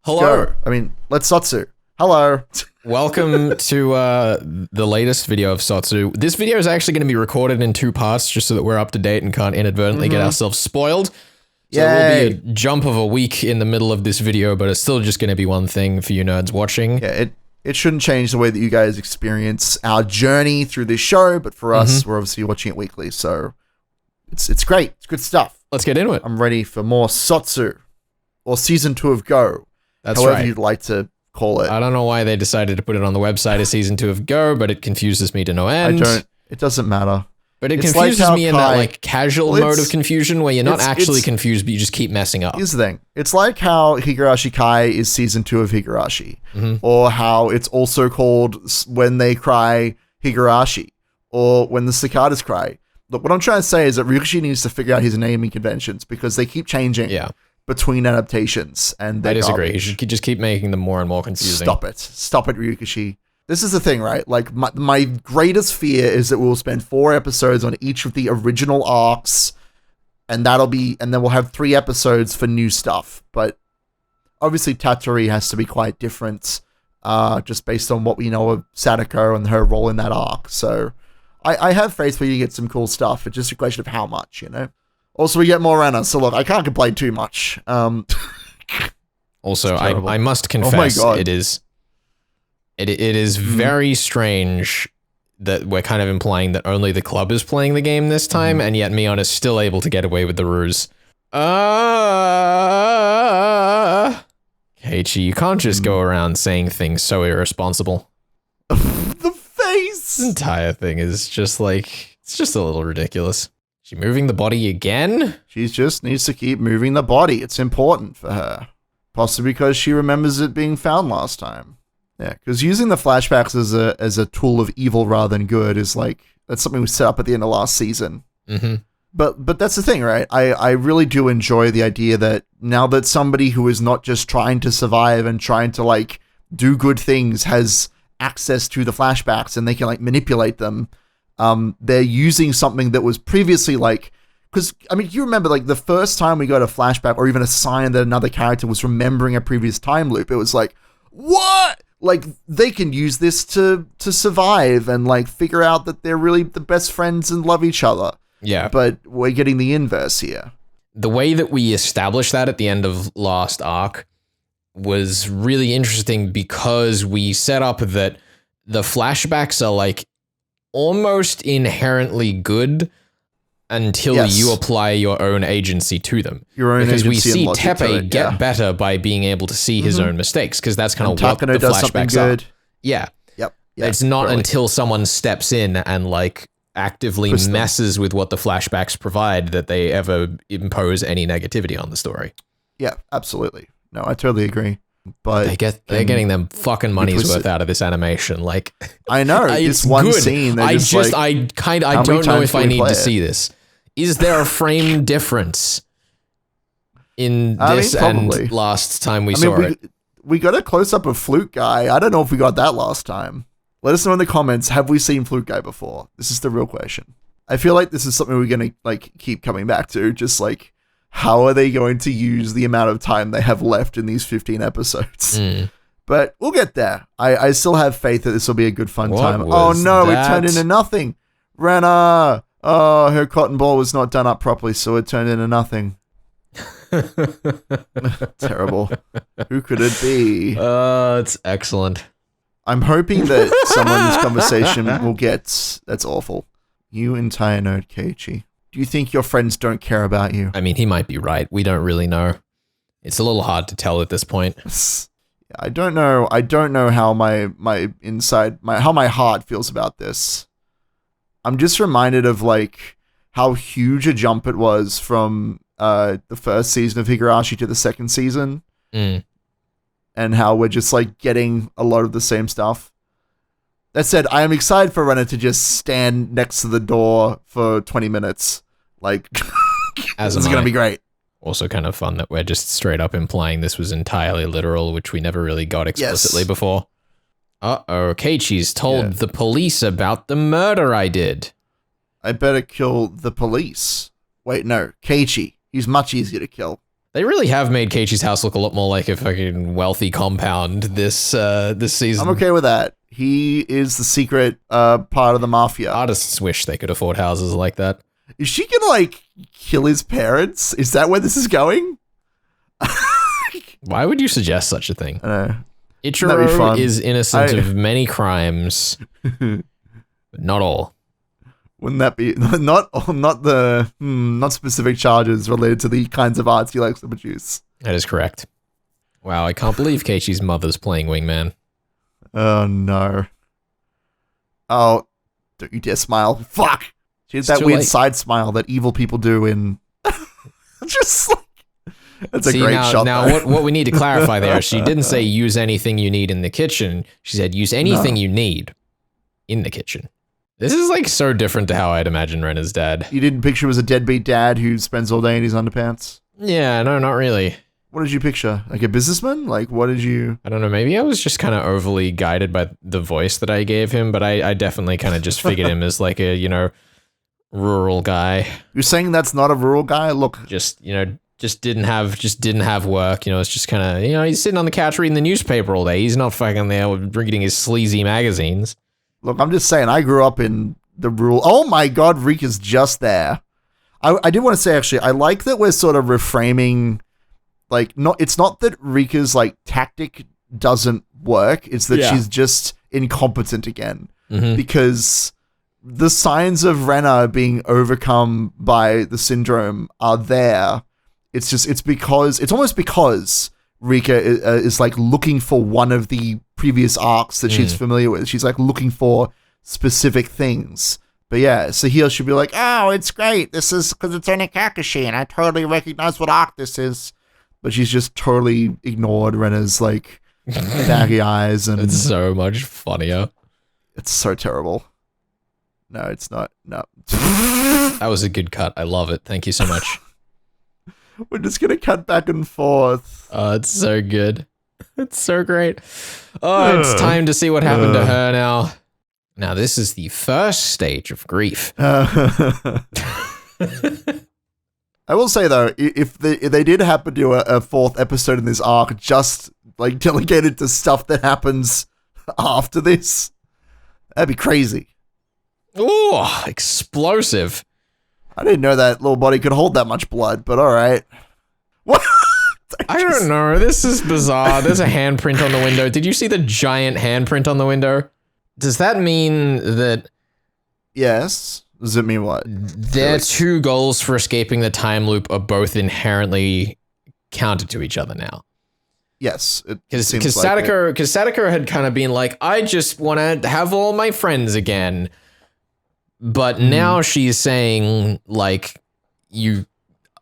Hello. Go. I mean, let's SOTSU. Hello. Welcome to the latest video of SOTSU. This video is actually going to be recorded in 2 parts just so that we're up to date and can't inadvertently get ourselves spoiled. So there will be a jump of a week in the middle of this video, but it's still just going to be one thing for you nerds watching. Yeah, it shouldn't change the way that you guys experience our journey through this show, but for us, we're obviously watching it weekly, so it's great. It's good stuff. Let's get into it. I'm ready for more SOTSU, or Season 2 of Go. That's however right. you'd like to call it. I don't know why they decided to put it on the website as Season 2 of Go, but it confuses me to no end. It doesn't matter. But it It's confuses like me in that like casual mode of confusion where you're not actually confused, but you just keep messing up. Here's the thing. It's like how Higurashi Kai is Season 2 of Higurashi. Or how it's also called When They Cry Higurashi. Or When the Cicadas Cry. Look, what I'm trying to say is that Ryukishi needs to figure out his naming conventions because they keep changing between adaptations. And I disagree. He should just keep making them more and more confusing. Stop it. Stop it, Ryukishi. This is the thing, right? Like, my greatest fear is that we'll spend 4 episodes on each of the original arcs, and then we'll have 3 episodes for new stuff. But obviously, Tatori has to be quite different, just based on what we know of Satoko and her role in that arc. So, I have faith for you to get some cool stuff. It's just a question of how much, you know? Also, we get more Rena, so look, I can't complain too much. Also, I must confess, It is very strange that we're kind of implying that only the club is playing the game this time, and yet Mion is still able to get away with the ruse. Keiichi, you can't just go around saying things so irresponsible. The face! This entire thing is just like, it's just a little ridiculous. She moving the body again? She just needs to keep moving the body. It's important for her. Possibly because she remembers it being found last time. Yeah, because using the flashbacks as a tool of evil rather than good is like, that's something we set up at the end of last season. But that's the thing, right? I really do enjoy the idea that now that somebody who is not just trying to survive and trying to like do good things has access to the flashbacks and they can like manipulate them, they're using something that was previously like, because I mean, you remember like the first time we got a flashback or even a sign that another character was remembering a previous time loop, it was like, what? Like, they can use this to survive and, like, figure out that they're really the best friends and love each other. Yeah. But we're getting the inverse here. The way that we established that at the end of last arc was really interesting because we set up that the flashbacks are, like, almost inherently good until you apply your own agency to them. Your own because we agency see and logic to Teppei it, get better by being able to see his own mistakes, because that's kind of what the does something flashbacks good. are. Yeah. Yep. It's not until someone steps in and like actively messes with what the flashbacks provide that they ever impose any negativity on the story. Yeah, absolutely. No, I totally agree. But they're getting them fucking money's worth out of this animation. Like, I know it's one good. scene. I don't know if I need to see this. Is there a frame difference in this and last time we saw it? We got a close-up of Flute Guy. I don't know if we got that last time. Let us know in the comments, have we seen Flute Guy before? This is the real question. I feel like this is something we're going to like keep coming back to. Just like, how are they going to use the amount of time they have left in these 15 episodes? But we'll get there. I still have faith that this will be a good fun time. Oh no, it turned into nothing. Rena! Oh, her cotton ball was not done up properly, so it turned into nothing. Terrible. Who could it be? It's excellent. I'm hoping that someone in this conversation will get... That's awful. You entire nerd, Keiichi. Do you think your friends don't care about you? I mean, he might be right. We don't really know. It's a little hard to tell at this point. I don't know. I don't know how my heart feels about this. I'm just reminded of like how huge a jump it was from the first season of Higurashi to the second season. And how we're just like getting a lot of the same stuff. That said, I am excited for Rena to just stand next to the door for 20 minutes. Like, this is going to be great. Also kind of fun that we're just straight up implying this was entirely literal, which we never really got explicitly before. Uh-oh, Keiichi's told the police about the murder I did. I better kill the police. Wait, no, Keiichi. He's much easier to kill. They really have made Keiichi's house look a lot more like a fucking wealthy compound this season. I'm okay with that. He is the secret part of the mafia. Artists wish they could afford houses like that. Is she gonna, like, kill his parents? Is that where this is going? Why would you suggest such a thing? That'd be Ichiro fun. is innocent of many crimes, but not all. Wouldn't that be not specific charges related to the kinds of arts he likes to produce? That is correct. Wow, I can't believe Keiichi's mother's playing Wingman. Oh no. Oh, don't you dare smile. Fuck! She has that too weird late. side smile that evil people do in... Just like... That's a great shot. Now, though. what we need to clarify there, she didn't say use anything you need in the kitchen. She said use anything you need in the kitchen. This is like so different to how I'd imagine Rena's dad. You didn't picture him as a deadbeat dad who spends all day in his underpants? Yeah, no, not really. What did you picture? Like a businessman? Like, what did you... I don't know, maybe I was just kind of overly guided by the voice that I gave him, but I definitely kind of just figured him as like a, rural guy. You're saying that's not a rural guy? Look... Just didn't have work, it's just kind of, he's sitting on the couch reading the newspaper all day. He's not fucking there reading his sleazy magazines. Look, I'm just saying, I grew up in the rural... Oh my god, Rika's just there. I did want to say, actually, I like that we're sort of reframing... Like, it's not that Rika's, like, tactic doesn't work. It's that she's just incompetent again. Mm-hmm. Because the signs of Rena being overcome by the syndrome are there. It's almost because Rika is like looking for one of the previous arcs that she's familiar with. She's like looking for specific things. But yeah, so here she'll be like, oh, it's great. This is because it's only Kakashi and I totally recognize what arc this is. But she's just totally ignored Rena's like baggy eyes. And it's so much funnier. It's so terrible. No, it's not. No. That was a good cut. I love it. Thank you so much. We're just going to cut back and forth. Oh, it's so good. It's so great. Oh, it's time to see what happened to her now. Now, this is the first stage of grief. I will say, though, if they did happen to do a fourth episode in this arc, just like delegated to stuff that happens after this, that'd be crazy. Oh, explosive. I didn't know that little body could hold that much blood, but all right. What? I don't know. This is bizarre. There's a handprint on the window. Did you see the giant handprint on the window? Does that mean that... Yes. Does it mean what? Their two goals for escaping the time loop are both inherently counter to each other now? Yes. Because Satoko had kind of been like, I just want to have all my friends again. But now she's saying, like,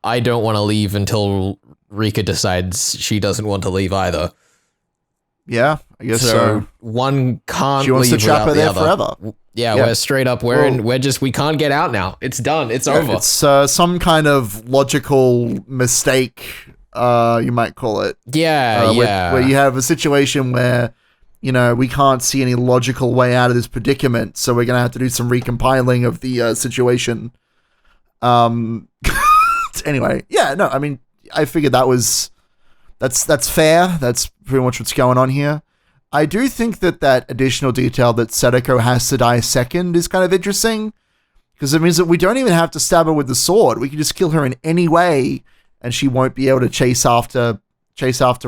I don't want to leave until Rika decides she doesn't want to leave either. Yeah, I guess so. One can't leave. She wants to trap her there forever. Yeah, we're straight up. We can't get out now. It's done. It's over. It's some kind of logical mistake, you might call it. Yeah, where you have a situation where, we can't see any logical way out of this predicament, so we're going to have to do some recompiling of the situation. Anyway, yeah, no, I mean, I figured that's fair. That's pretty much what's going on here. I do think that additional detail that Satoko has to die second is kind of interesting, because it means that we don't even have to stab her with the sword. We can just kill her in any way, and she won't be able to chase after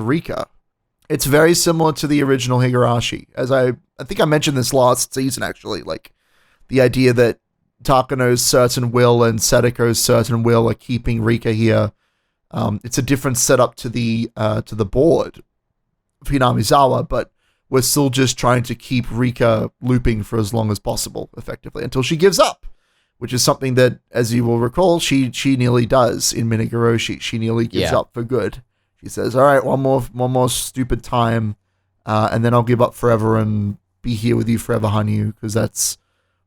Rika. It's very similar to the original Higurashi, as I think I mentioned this last season, actually. Like, the idea that Takano's certain will and Satoko's certain will are keeping Rika here. It's a different setup to the board of Hinamizawa, but we're still just trying to keep Rika looping for as long as possible, effectively, until she gives up, which is something that, as you will recall, she nearly does in Minigoroshi. She nearly gives up for good. She says, all right, one more stupid time, and then I'll give up forever and be here with you forever, Hanyu, because that's,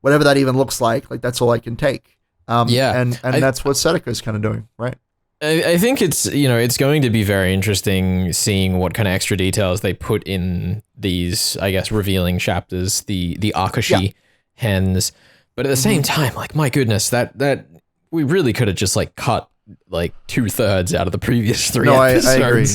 whatever that even looks like that's all I can take. And that's what Satoko's kind of doing, right? I think it's going to be very interesting seeing what kind of extra details they put in these, I guess, revealing chapters, the Akashi hens. But at the same time, like, my goodness, that we really could have just like cut like 2/3 out of the previous 3 No, episodes. I agree.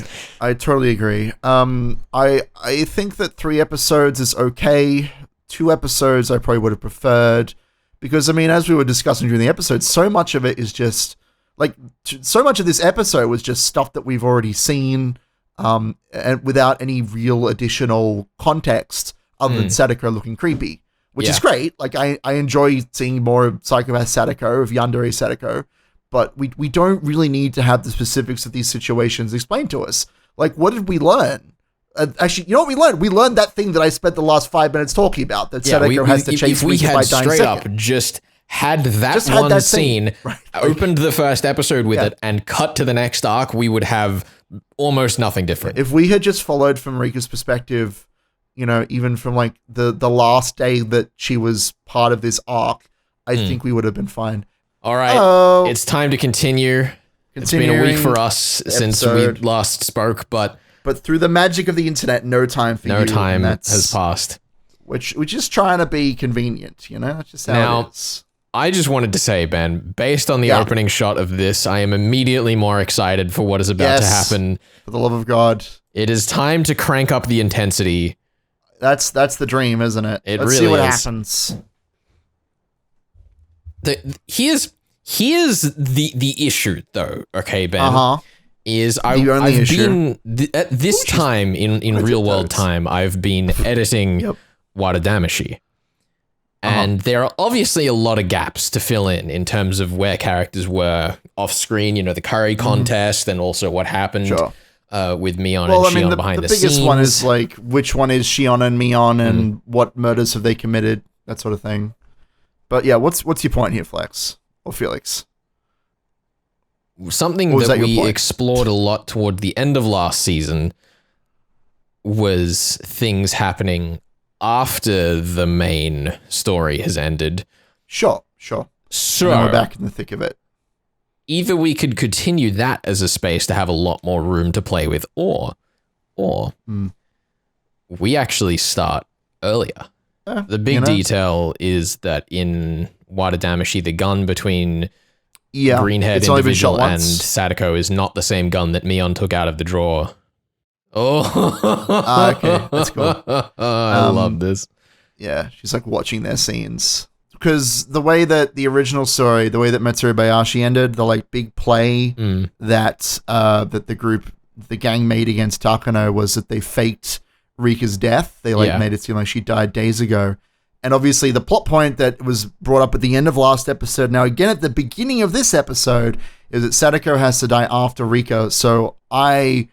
I totally agree. I think that 3 episodes is okay. 2 episodes I probably would have preferred, because I mean, as we were discussing during the episode, so much of it is just like so much of this episode was just stuff that we've already seen, and without any real additional context other than Satoko looking creepy, which is great. Like I enjoy seeing more of Psychopath Satoko, of Yandere Satoko, but we don't really need to have the specifics of these situations explained to us. Like, what did we learn? Actually, you know what we learned? We learned that thing that I spent the last 5 minutes talking about, that Satoko has to chase Rika by dying straight second. up just had that one scene, right. opened the first episode with it, and cut to the next arc, we would have almost nothing different. If we had just followed from Rika's perspective, you know, even from like the last day that she was part of this arc, I think we would have been fine. All right, it's time to continue. It's been a week for us since we last spoke, but through the magic of the internet, no time for you. No time has passed. Which we're just trying to be convenient, you know? That's just how it is. I just wanted to say, Ben, based on the opening shot of this, I am immediately more excited for what is about to happen. For the love of God. It is time to crank up the intensity. That's the dream, isn't it? Let's see what happens. Here's the issue, though, okay, Ben? Is I've been at this time in real world time, I've been editing Wadadamashi. And there are obviously a lot of gaps to fill in terms of where characters were off screen, you know, the curry contest and also what happened with Mion and Shion behind the scenes. The biggest one is like, which one is Shion and Mion and what murders have they committed, that sort of thing. But yeah, what's your point here, Flex? Or Felix? Something that we explored a lot toward the end of last season was things happening after the main story has ended. Sure. So now we're back in the thick of it. Either we could continue that as a space to have a lot more room to play with, or we actually start earlier. The big detail is that in Wadadamashi, the gun between Greenhead individual and Satoko is not the same gun that Mion took out of the drawer. Okay, that's cool. I love this. Yeah, she's like watching their scenes. Because the way that the original story, the way that Matsuri Bayashi ended, the like big play that the gang made against Takano was that they faked Rika's death. They made it seem like she died days ago. And obviously the plot point that was brought up at the end of last episode, now again at the beginning of this episode, is that Satoko has to die after Rika. So I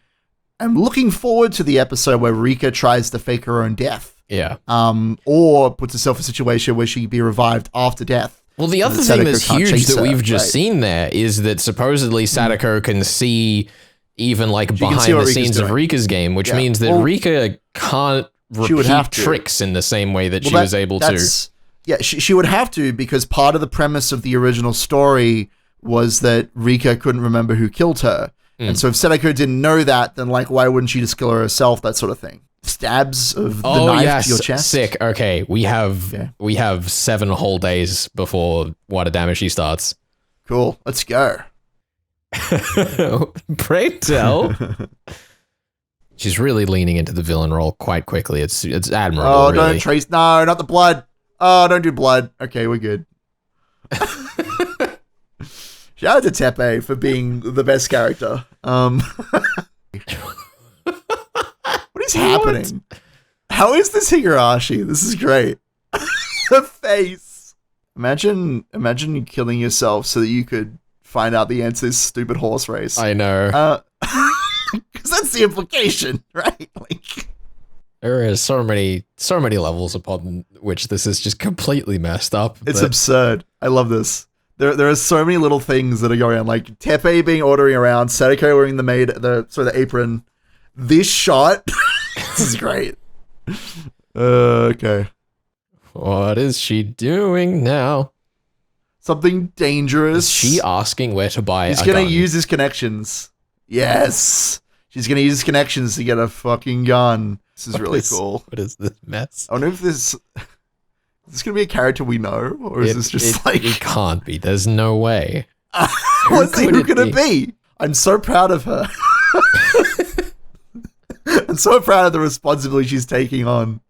am looking forward to the episode where Rika tries to fake her own death. Yeah. Or puts herself in a situation where she can be revived after death. Well, the other thing that's huge that we've just seen there is that supposedly Satoko can see even like behind the scenes of Rika's game, which means that Rika can't repeat tricks in the same way that she was able to. Yeah, she would have to, because part of the premise of the original story was that Rika couldn't remember who killed her. And so if Satoko didn't know that, then like, why wouldn't she just kill her herself? That sort of thing. Stabs of the knife to your chest. Sick. Okay, we have 7 whole days before Wadadamashi starts. Cool. Let's go. Pray tell. She's really leaning into the villain role quite quickly. It's admirable. Oh, really. Don't trace. No, not the blood. Oh, don't do blood. Okay, we're good. Shout out to Tepe for being the best character. What is happening? How is this Higurashi? This is great. The face. Imagine you killing yourself so that you could find out the answer to this stupid horse race. I know. Because that's the implication, right? Like, there is so many levels upon which this is just completely messed up. It's absurd. I love this. There are so many little things that are going on, like Tepe being ordering around, Satoko wearing the apron. This shot, this is great. Okay. What is she doing now? Something dangerous. Is she asking where to buy He's going to use his connections. Yes. She's going to use his connections to get a fucking gun. This is really cool. What is this mess? I wonder if this... Is this going to be a character we know? Or is this just like... It can't be. There's no way. Who could it be? I'm so proud of her. I'm so proud of the responsibility she's taking on.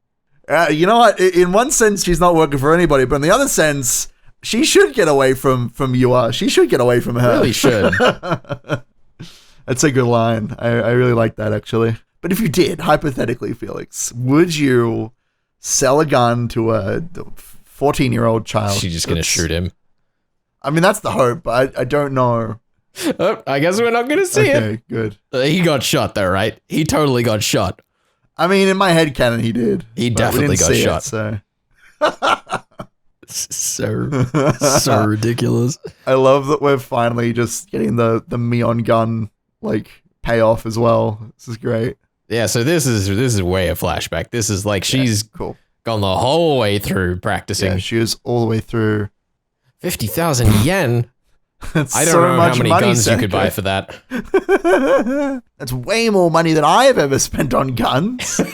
You know what? In one sense, she's not working for anybody, but in the other sense, she should get away from Yua. She should get away from her. Really should. That's a good line. I really like that, actually. But if you did, hypothetically, Felix, would you sell a gun to a 14-year-old child? She's just going to shoot him. I mean, that's the hope, but I don't know. Oh, I guess we're not going to see it. Okay, good. He got shot, though, right? He totally got shot. I mean, in my head canon, he did. He definitely got shot. So ridiculous. I love that we're finally just getting the Mion gun like payoff as well. This is great. Yeah, so this is way a flashback. This is like she's cool. Gone the whole way through practicing. Yeah, she was all the way through. 50,000 yen. That's I don't so know much how many money, guns you could Satoko. buy for that. That's way more money than I have ever spent on guns. Yeah,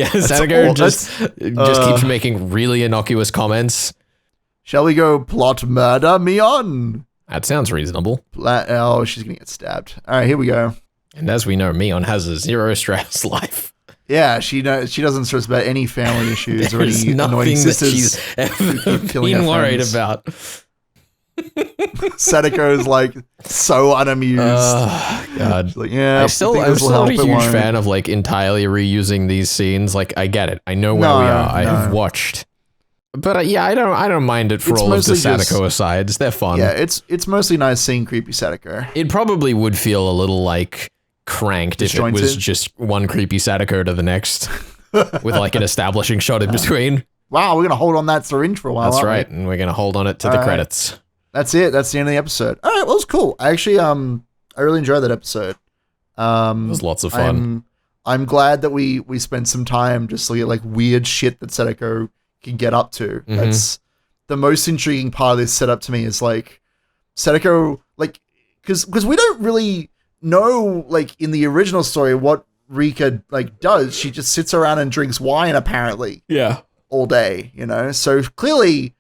Satoko just keeps making really innocuous comments. Shall we go plot murder, Mion? That sounds reasonable. Oh, she's gonna get stabbed. All right, here we go. And as we know, Mion has a zero stress life. Yeah, she doesn't stress about any family issues or any annoying sisters. She's ever been worried about. Satoko's like so unamused. Oh, God. She's like, yeah, I'm still not a huge fan of like entirely reusing these scenes. Like, I get it. I know where we are. I have watched. But yeah, I don't mind it for all of the Satoko asides. They're fun. Yeah, it's mostly nice seeing creepy Satoko. It probably would feel a little like cranked if it was just one creepy Satoko to the next with like an establishing shot in between. Wow, we're gonna hold on that syringe for a while. That's right, and we're gonna hold on it to the credits. That's it. That's the end of the episode. All right, well, it was cool. I actually I really enjoyed that episode. It was lots of fun. I'm glad that we spent some time just looking at like weird shit that Satoko can get up to. Mm-hmm. That's the most intriguing part of this setup to me, is like Satoko, like because we don't really know, like in the original story, what Rika like does. She just sits around and drinks wine apparently. Yeah. All day, you know? So clearly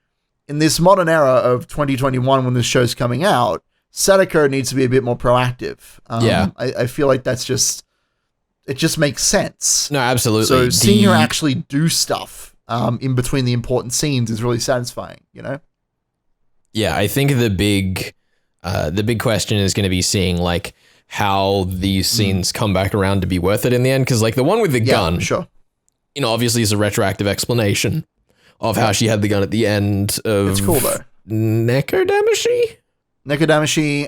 in this modern era of 2021, when this show's coming out, Satoko needs to be a bit more proactive. I feel like it just makes sense. No, absolutely. So seeing her actually do stuff in between the important scenes is really satisfying, you know? Yeah, I think the big question is going to be seeing like how these scenes come back around to be worth it in the end. Because like the one with the gun, sure, you know, obviously is a retroactive explanation of how she had the gun at the end of it's cool though. Nekodamashi,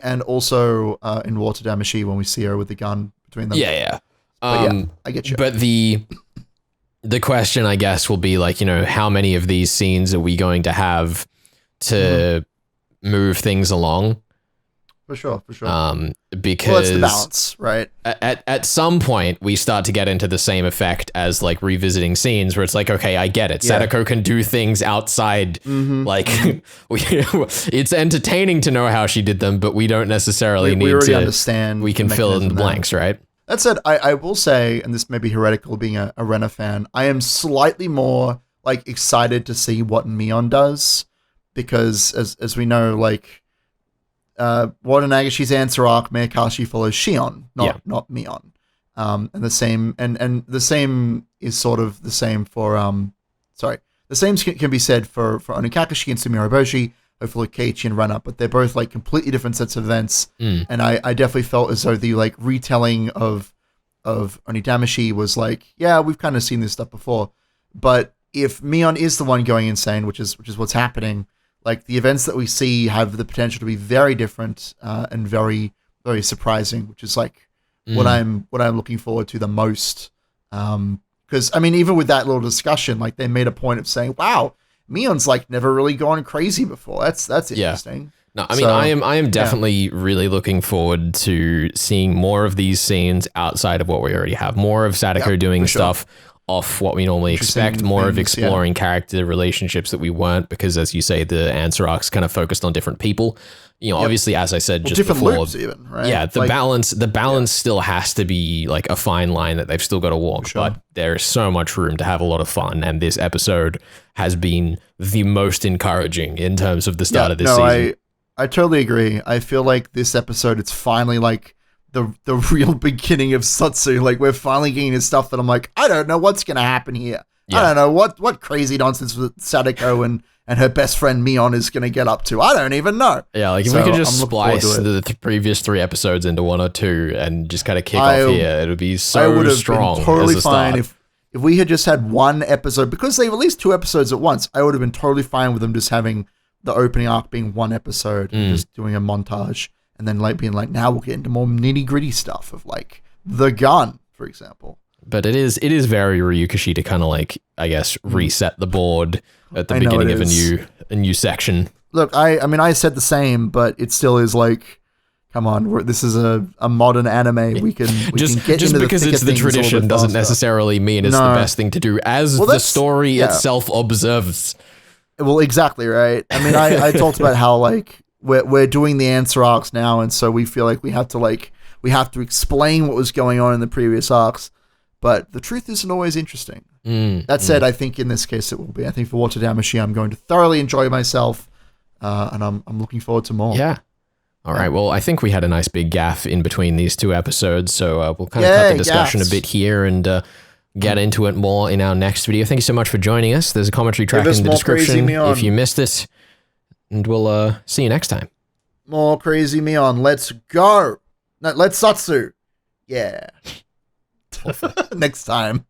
and also in Water Damashi when we see her with the gun between them. Yeah. I get you. But the question, I guess, will be like, you know, how many of these scenes are we going to have to move things along? For sure. Because it's the balance, right? At some point, we start to get into the same effect as like revisiting scenes where it's like, okay, I get it. Yeah. Satoko can do things outside. Like, it's entertaining to know how she did them, but we don't necessarily need to understand. We can fill in the blanks, right? That said, I will say, and this may be heretical being a Rena fan, I am slightly more like excited to see what Mion does, because as we know, like, Water Nagashi's answer arc, Miyakashi follows Shion, not Mion. And the same the same is sort of the same for the same can be said for Onokakashi and Sumiroboshi, hopefully Keiichi and Rena, but they're both like completely different sets of events. And I definitely felt as though the like retelling of Onidamashi was like, yeah, we've kind of seen this stuff before. But if Mion is the one going insane, which is what's happening, like the events that we see have the potential to be very different and very, very surprising, which is like what I'm looking forward to the most. Because I mean, even with that little discussion, like they made a point of saying, "Wow, Mion's like never really gone crazy before." That's interesting. No, I mean, I am definitely really looking forward to seeing more of these scenes outside of what we already have. More of Satoko doing stuff off what we normally expect, more of exploring character relationships that we weren't, because as you say, the answer arcs kind of focused on different people. You know, obviously, as I said just different before, loops even, right? Yeah, the balance still has to be like a fine line that they've still got to walk, but there's so much room to have a lot of fun, and this episode has been the most encouraging in terms of the start of this season. I totally agree. I feel like this episode, it's finally like the real beginning of SOTSU. Like, we're finally getting into stuff that I'm like, I don't know what's going to happen here. Yeah. I don't know what crazy nonsense with Satoko and her best friend Mion is going to get up to. I don't even know. Yeah, like if we could just splice the previous 3 episodes into 1 or 2 and just kind of kick off here, it would be so strong. I would have been totally fine if we had just had 1 episode, because they released 2 episodes at once. I would have been totally fine with them just having the opening arc being 1 episode and just doing a montage, and then like being like, now we'll get into more nitty gritty stuff of like the gun, for example. But it is very Ryukashi to kind of like, I guess, reset the board at the beginning of a new section. Look, I mean, I said the same, but it still is like, come on, this is a modern anime. We can just get just into because the it's the tradition doesn't necessarily mean it's the best thing to do, as the story itself observes. Well, exactly right. I mean, I talked about how like we're doing the answer arcs now, and so we feel like we have to explain what was going on in the previous arcs. But the truth isn't always interesting. That said, I think in this case it will be. I think for Watadamashi, I'm going to thoroughly enjoy myself, and I'm looking forward to more. Yeah. All right. Well, I think we had a nice big gaffe in between these 2 episodes, so we'll kind of cut the discussion a bit here and get into it more in our next video. Thank you so much for joining us. There's a commentary track in the description if you missed it, and we'll see you next time. More Crazy Mion. Let's go. No, let's SOTSU. Yeah. Next time.